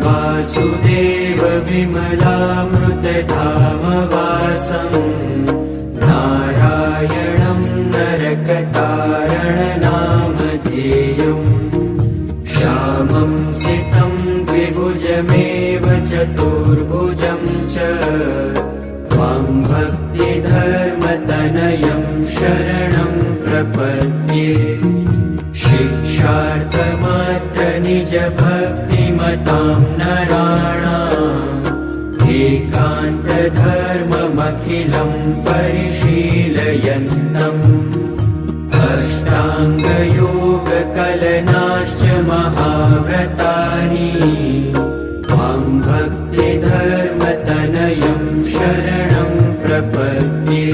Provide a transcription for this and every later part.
वासुदेव विमलामृतधामवासं नारायणं नरकतारणनामधेयम् श्यामं सितं द्विभुजमेव चतुर्भुजं च त्वां भक्तिधर्मतनयं शरणं प्रपद्ये शिक्षार्थमात्रनिजभक्तिमतां नराणाम् एकान्तधर्ममखिलं परिशीलयन्तम् अष्टाङ्गयोगकलनाश्च महाव्रतानि त्वां भक्तिधर्मतनयं शरणं प्रपद्ये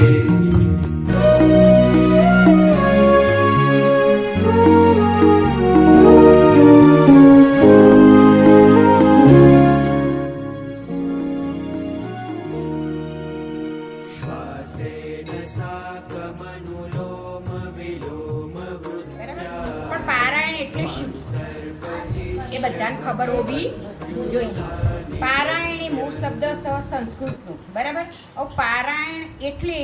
ખબર હોવી જોઈએ. પારાયણ એ મૂળ શબ્દ સંસ્કૃતનો, બરાબર. પારાયણ એટલે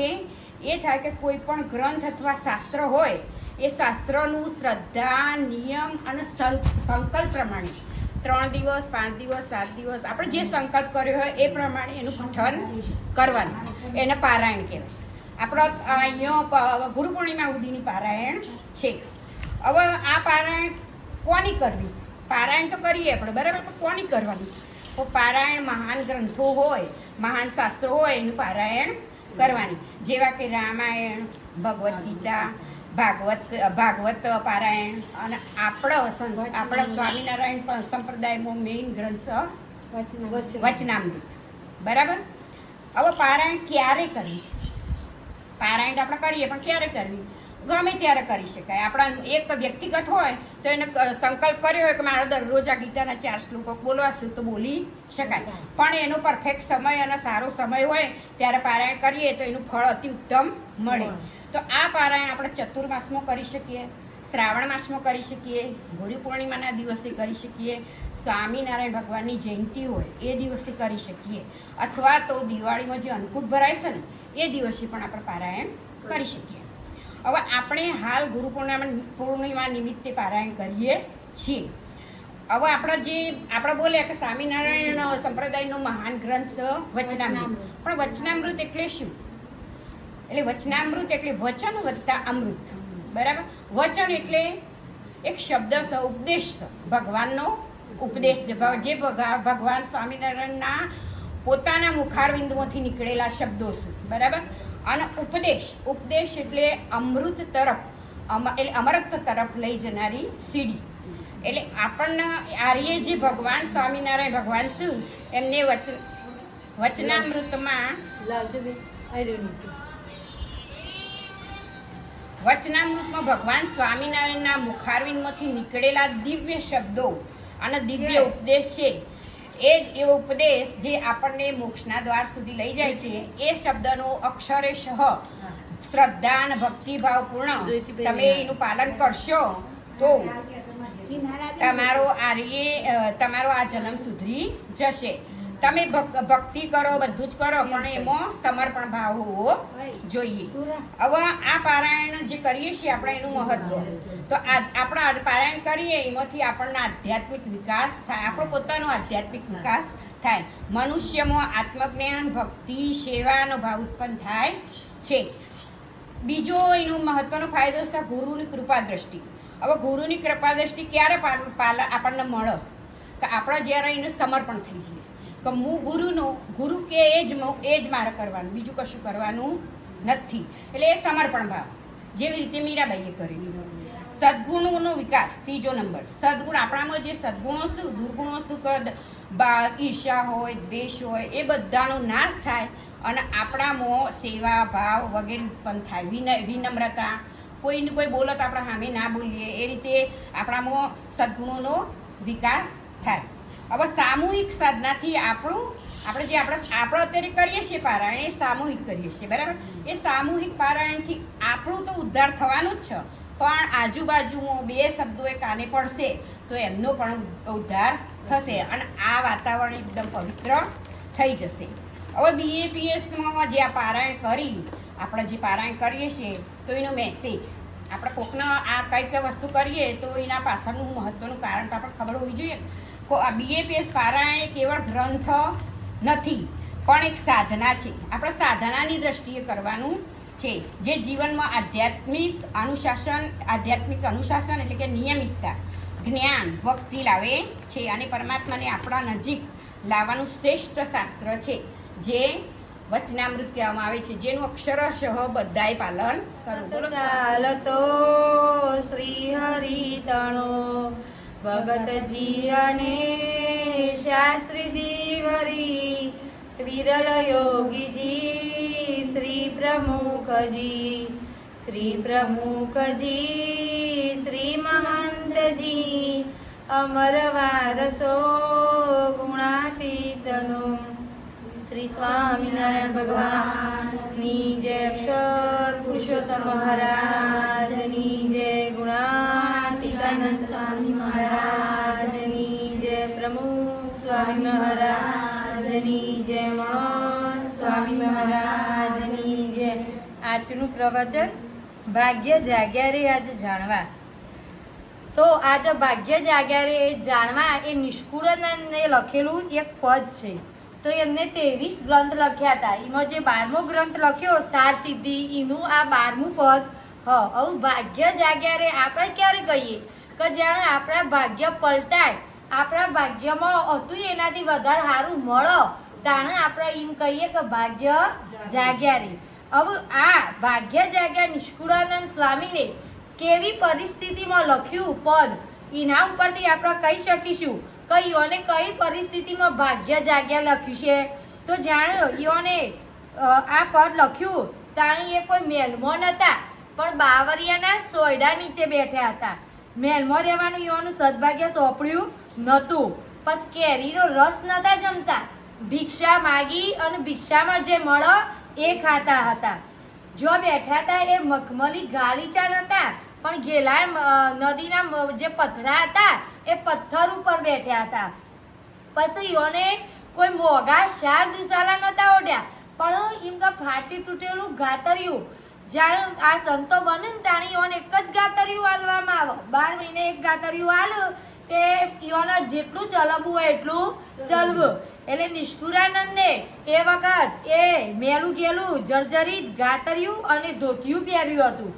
એ થાય કે કોઈ પણ ગ્રંથ અથવા શાસ્ત્ર હોય એ શાસ્ત્રનું શ્રદ્ધા, નિયમ અને સંકલ્પ પ્રમાણે 3 દિવસ, 5 દિવસ, 7 દિવસ આપણે જે સંકલ્પ કર્યો હોય એ પ્રમાણે એનું પઠન કરવાનું, એને પારાયણ કહેવાય. આપણો અહીંયા ગુરુ પૂર્ણિમા સુધીની પારાયણ છે. હવે આ પારાયણ કોની કરવી? પારાયણ તો કરીએ આપણે, બરાબર, પણ કોની કરવાની? તો પારાયણ મહાન ગ્રંથો હોય, મહાન શાસ્ત્રો હોય એનું પારાયણ કરવાની. જેવા કે રામાયણ, ભગવદ્ ગીતા, ભાગવત પારાયણ અને આપણા સ્વામિનારાયણ સંપ્રદાયમાં મેઇન ગ્રંથ વચનામૃત, બરાબર. હવે પારાયણ ક્યારે કરવી? પારાયણ આપણે કરીએ પણ ક્યારે કરવી? ગમે ત્યારે કરી શકાય. આપણા એક વ્યક્તિગત હોય તો એને સંકલ્પ કર્યો હોય કે મારો દરરોજ આ ગીતાના 4 શ્લોકો બોલવાશું તો બોલી શકાય, પણ એનો પરફેક્ટ સમય અને સારો સમય હોય ત્યારે પારાયણ કરીએ તો એનું ફળ અતિ ઉત્તમ મળે. તો આ પારાયણ આપણે ચતુર્માસમાં કરી શકીએ, શ્રાવણ માસમાં કરી શકીએ, ગુરુ પૂર્ણિમાના દિવસે કરી શકીએ, સ્વામિનારાયણ ભગવાનની જયંતિ હોય એ દિવસે કરી શકીએ, અથવા તો દિવાળીમાં જે અન્નકૂટ ભરાય છે ને એ દિવસે પણ આપણે પારાયણ કરી શકીએ. હવે આપણે હાલ ગુરુ પૂર્ણિમા નિમિત્તે પારાયણ કરીએ છીએ. હવે આપણે બોલ્યા કે સ્વામિનારાયણ સંપ્રદાયનો મહાન ગ્રંથ વચનામૃત, પણ વચનામૃત એટલે શું? એટલે વચનામૃત એટલે વચન વત્તા અમૃત, બરાબર. વચન એટલે એક શબ્દ ઉપદેશ, ભગવાનનો ઉપદેશ, જે ભગવાન સ્વામિનારાયણના પોતાના મુખારવિંદમાંથી નીકળેલા શબ્દો છે, બરાબર. અને ઉપદેશ એટલે અમૃત તરફ, એટલે અમરત્વ તરફ લઈ જનારી સીડી. એટલે આપણને આર્ય જે ભગવાન સ્વામિનારાયણ ભગવાન શું એમને વચનામૃતમાં ભગવાન સ્વામિનારાયણના મુખારવિંદમાંથી નીકળેલા દિવ્ય શબ્દો અને દિવ્ય ઉપદેશ છે. એ જ એવો ઉપદેશ જે આપણને મોક્ષના દ્વાર સુધી લઈ જાય છે. એ શબ્દનો અક્ષરેશઃ શ્રદ્ધા અને ભક્તિભાવપૂર્ણ તમે એનું પાલન કરશો તો તમારો આ જન્મ સુધરી જશે. તમે ભક્તિ કરો, બધું જ કરો, પણ એમાં સમર્પણ ભાવ હોવો જોઈએ. હવે આ પારાયણ જે કરીએ છીએ આપણે એનું મહત્વ, તો આપણે પારાયણ કરીએ એમાંથી આપણને આધ્યાત્મિક વિકાસ થાય, આપણો પોતાનો આધ્યાત્મિક વિકાસ થાય, મનુષ્યમાં આત્મજ્ઞાન, ભક્તિ, સેવાનો ભાવ ઉત્પન્ન થાય છે. બીજો એનો મહત્વનો ફાયદો છે ગુરુની કૃપા દ્રષ્ટિ. હવે ગુરુની કૃપા દ્રષ્ટિ ક્યારે આપણને મળે? કે આપણે જ્યારે એનું સમર્પણ થઈ જઈએ કે હું ગુરુ કે એ જ મારે કરવાનું, બીજું કશું કરવાનું નથી. એટલે એ સમર્પણ ભાવ, જેવી રીતે મીરાબાઈએ કરેલી. સદગુણોનો વિકાસ, ત્રીજો નંબર. સદગુણ, આપણામાં જે સદગુણો શું, દુર્ગુણો શું, ઈર્ષા હોય, દ્વેષ હોય, એ બધાનો નાશ થાય અને આપણામાં સેવા ભાવ વગેરે ઉત્પન્ન થાય. વિનમ્રતા, કોઈને કોઈ બોલો તો આપણે સામે ના બોલીએ, એ રીતે આપણામાં સદગુણોનો વિકાસ થાય. હવે સામૂહિક સાધનાથી આપણે અત્યારે કરીએ છીએ પારાયણ, એ સામૂહિક કરીએ છીએ, બરાબર. એ સામૂહિક પારાયણથી આપણું તો ઉદ્ધાર થવાનું જ છે, પણ આજુબાજુમાં 2 શબ્દો એ કાને પડશે તો એમનો પણ ઉદ્ધાર થશે અને આ વાતાવરણ એકદમ પવિત્ર થઈ જશે. હવે BAPSમાં જે આ પારાયણ કરી આપણે જે પારાયણ કરીએ છીએ તો એનો મેસેજ આપણે કોકના આ કંઈક વસ્તુ કરીએ તો એના પાછળનું મહત્ત્વનું કારણ તો આપણે ખબર હોવી જોઈએ. આ BAPS પારાયણ એ કેવળ ગ્રંથ નથી પણ એક સાધના છે. આપણે સાધનાની દ્રષ્ટિએ કરવાનું છે જે જીવનમાં આધ્યાત્મિક અનુશાસન એટલે કે નિયમિતતા, જ્ઞાન, ભક્તિ લાવે છે અને પરમાત્માને આપણા નજીક લાવવાનું શ્રેષ્ઠ શાસ્ત્ર છે જે વચનામૃત કહેવામાં આવે છે, જેનું અક્ષરશઃ બધાએ પાલન કરવું. ચાલતો શ્રી હરિતણો ભગતજી અને શાસ્ત્રીજી વરી વિરલ યોગીજી શ્રી પ્રમુખજી શ્રી મહંતજી અમર વારસો ગુણાતીતનો શ્રી સ્વામિનારાયણ ભગવાનની જય, અક્ષર પુરુષોત્તમ મહારાજની જય, ગુણાતીતાનંદ સ્વામી મહારાજની જય, પ્રમુખ સ્વામી મહારાજની જય, મહંત સ્વામી મહારાજની જય. આજનું પ્રવચન ભાગ્ય જાગ્યા રે આજ જાણવા. તો આજે ભાગ્ય જાગ્યા રે જાણવા એ નિષ્કુળાનંદને લખેલું એક પદ છે. તો એમને 23 ગ્રંથ લખ્યા હતા. એમાં જે 12મો ગ્રંથ લખ્યો સાર સિદ્ધિ એનું આ 12મું પદ. હવે ભાગ્ય જાગ્યા રે આપણે ક્યારે કહીએ કે જાણે આપણા ભાગ્ય પલટાય, આપણા ભાગ્યમાં હતું એનાથી વધારે સારું મળો તાણે આપણે એમ કહીએ કે ભાગ્ય જાગ્યા રે. હવે આ ભાગ્ય જાગ્યા નિષ્કુળાનંદ સ્વામીને કેવી પરિસ્થિતિમાં લખ્યું પદ એના ઉપરથી આપણે કહી શકીશું કે ઈઓને કઈ પરિસ્થિતિમાં ભાગ્ય જાગ્યા લખ્યું છે. તો જાણો ઈઓને આ પદ લખ્યું તાણી એ કોઈ મહેલમાં નહોતા પણ બાવરિયાના સોયડા નીચે બેઠા હતા. મહેલમાં રહેવાનું ઈઓનું સદભાગ્ય સોંપડ્યું નહોતું. પછી કેરીનો રસ નહોતા જમતા, ભિક્ષા માગી અને ભિક્ષામાં જે મળો એ ખાતા હતા. જો બેઠા હતા એ મખમલી ગાલીચા નહોતા પણ ઘેલા નદીના જે પથરા હતા એ પથ્થર ઉપર બેઠા હતા. પછી યોને કોઈ મોગા શાર દુસાલા નહોતા ઓઢ્યા પણ એમ કે ફાટી તૂટેલું ગાતર્યું. જાણે આ સંતો બને ને તાણી યોને એક જ ગાતર્યું આલવામાં આવે. 12 મહિને એક ગાતર્યું આલ તે યોને જેટલું ચલવવું હોય એટલું ચલવું. એટલે નિષ્કુળાનંદને એ વખત એ મેલું ગેલું જર્જરિત ગાતર્યું અને ધોતિયું પહેર્યું હતું.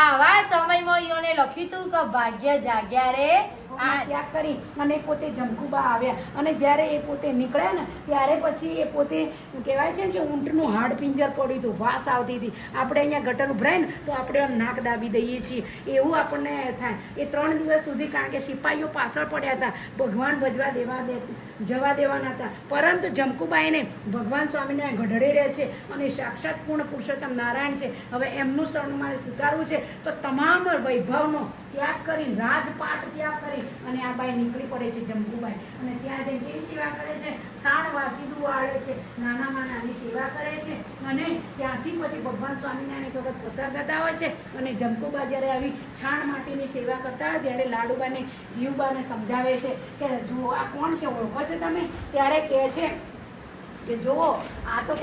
આવા સમયમાં ઈઓને લખ્યું હતું કે ભાગ્ય જાગ્યા રે ત્યાગ કરી અને પોતે જમકુબા આવ્યા અને જ્યારે એ પોતે નીકળ્યા ને ત્યારે પછી એ પોતે કહેવાય છે ને કે ઊંટનું હાડ પિંજર પડ્યું હતું, વાસ આવતી હતી. આપણે અહીંયા ગટર ઉભરાય ને તો આપણે નાક દાબી દઈએ છીએ, એવું આપણને થાય. એ 3 દિવસ સુધી કારણ કે સિપાહીઓ પાછળ પડ્યા હતા, ભગવાન જવા દેવાના હતા. પરંતુ જમકુબાઈને ભગવાન સ્વામિનારાયણ ગઢડે રહે છે અને સાક્ષાત પૂર્ણ પુરુષોત્તમ નારાયણ છે. હવે એમનું શરણ મારે સ્વીકારવું છે તો તમામ વૈભવનો ત્યાગ કરી, રાજપાટ ત્યાગ કરી અને આ બાઈ નીકળી પડે છે જમકુબાઈ. અને ત્યાં જઈને કેવી સેવા કરે છે, સાણ વાસીદું વાળે છે, નાનામાં નાની સેવા કરે છે. અને ત્યાંથી પછી ભગવાન સ્વામિનારાયણ એક વખત પસાર થતા હોય છે અને જમકુબા જ્યારે આવી છાણ માટીની સેવા કરતા હોય ત્યારે લાડુબાને જીવબાને સમજાવે છે કે જુઓ આ કોણ છે, ઓળખો છો તમે? ત્યારે કહે છે કે જુઓ આ તો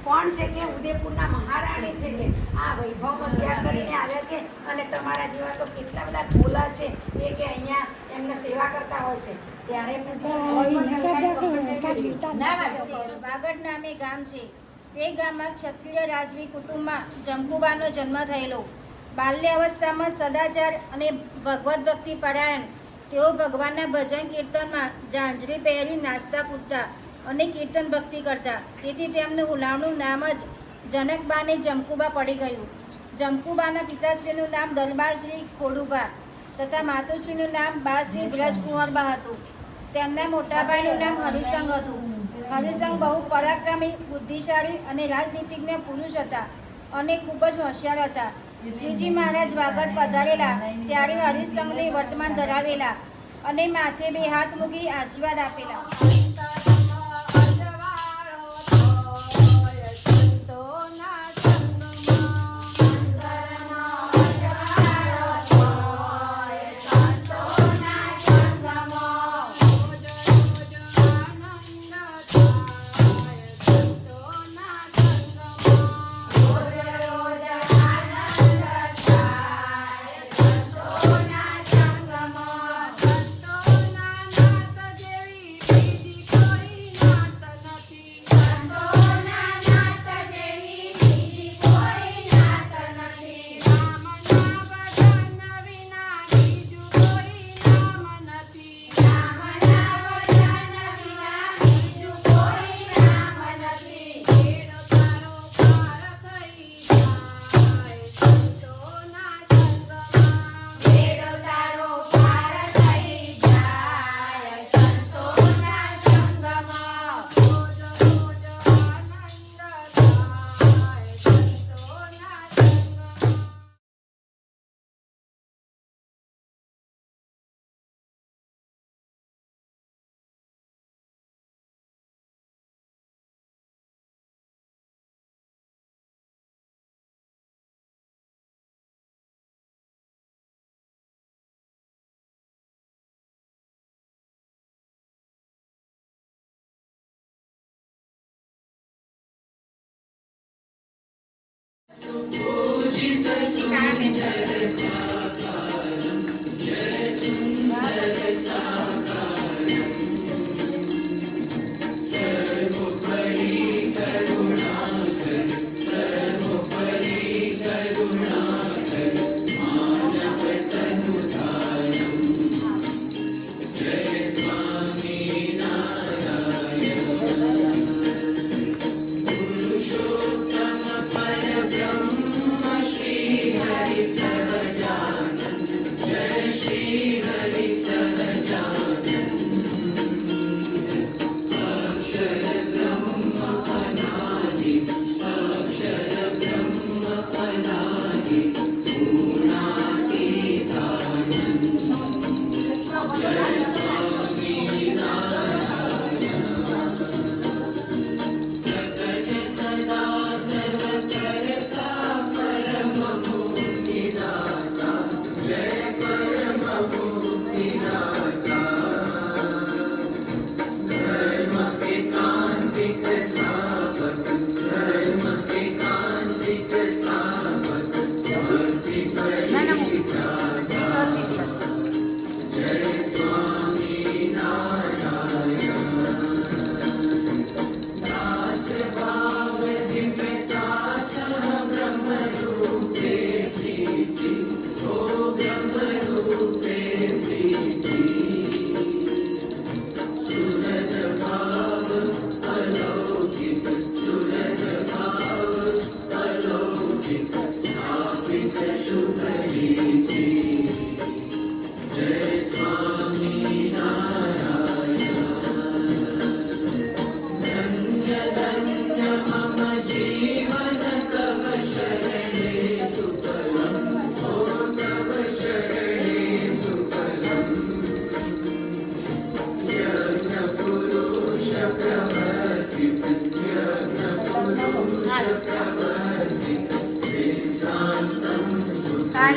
કોણ છે કે ઉદયપુરના મહારાણી છે કે આ વૈભવ ત્યાગ કરીને આવ્યા છે અને તમારા જેવા તો કેટલા બધા ખોલા છે એ કે અહીંયા એમને સેવા કરતા હોય છે. ત્યારે વાગડ નામે ગામ છે. તે ગામમાં ક્ષત્રિય રાજવી કુટુંબમાં જમકુબાનો જન્મ થયેલો. બાલ્ય અવસ્થામાં સદાચાર અને ભગવત ભક્તિ પરાયણ તેઓ ભગવાનના ભજન કીર્તનમાં ઝાંઝરી પહેરી નાચતા કૂદતા અને કીર્તન ભક્તિ કરતા. તેથી તેમનું હુલામણું નામ જ જનકબાને જમકુબા પડી ગયું. જમકુબાના પિતાશ્રીનું નામ દરબારશ્રી ખોડુબા તથા માતુશ્રીનું નામ બાશ્રી બ્રજકુંવરબા હતું. તેમના મોટાભાઈનું નામ હરિસંગ હતું. હરિસંગ બહુ પરાક્રમી, બુદ્ધિશાળી અને રાજનીતિજ્ઞ પુરુષ હતા અને ખૂબ જ હોશિયાર હતા. શ્રીજી મહારાજ વાગડ પધારેલા ત્યારે હરિસંગને વર્તમાન ધરાવેલા અને માથે 2 હાથ મૂકી આશીર્વાદ આપેલા. કાલે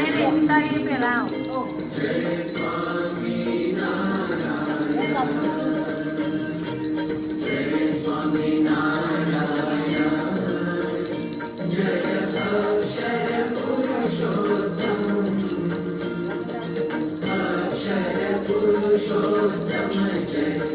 બેસી તારીખે પહેલા આવો. પુરુષોત્તમ જય